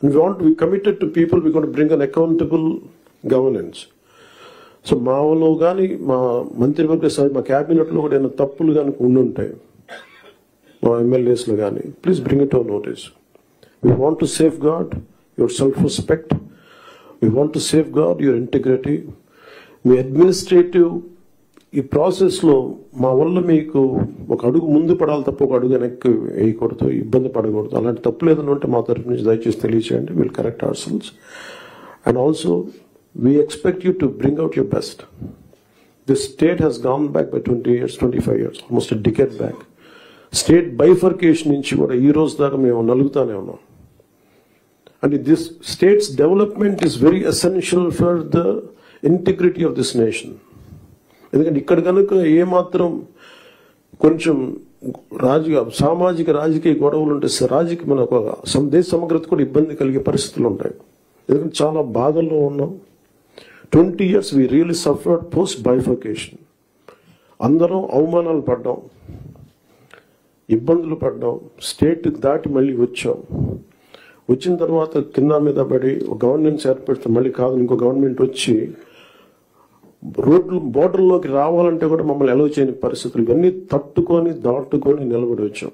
We committed to people, we're going to bring an accountable governance. So మాలో కానీ మా మంత్రివర్గ మా క్యాబినెట్లో కూడా ఏమైనా తప్పులు కానీ ఉండుంటాయి, మా ఎమ్మెల్యేస్లో కానీ, please bring it our notice. We want to safeguard your self respect, we want to safeguard your integrity. మీ అడ్మినిస్ట్రేటివ్ ఈ ప్రాసెస్లో మా వల్ల మీకు ఒక అడుగు ముందు పడాలి తప్ప ఒక అడుగు వెనక్కి వేయకూడదు, ఇబ్బంది పడకూడదు. అలాంటి తప్పులు ఏదైనా ఉంటే మా తరఫు నుంచి దయచేసి తెలియచేయండి. Will correct ourselves. And also we expect you to bring out your best. This state has gone back by 20 years, 25 years, almost a decade back. State bifurcation nunchi kuda ee roju daaka memu nalugutane unnam. And this state's development is very essential for the integrity of this nation. Endukante ikkada ganuka ఏ మాత్రం కొంచెం సామాజిక రాజకీయ గొడవలు ఉంటే రాజకీయ మన దేశ సమగ్రత కూడా ఇబ్బంది కలిగే పరిస్థితులు ఉంటాయి. ఎందుకంటే చాలా బాధల్లో ఉన్నాం. 20 years we really suffered post bifurcation. అందరం అవమానాలు పడ్డాం, ఇబ్బందులు పడ్డాం, స్టేట్ దాటి మళ్ళీ వచ్చాం. వచ్చిన తర్వాత కింద మీద పడి గవర్నెన్స్ ఏర్పడితే మళ్ళీ కాదు ఇంకో గవర్నమెంట్ వచ్చి రోడ్లు బోర్డర్లోకి రావాలంటే కూడా మమ్మల్ని అలౌ చేయని పరిస్థితులు, ఇవన్నీ తట్టుకొని దాటుకొని నిలబడి వచ్చాం.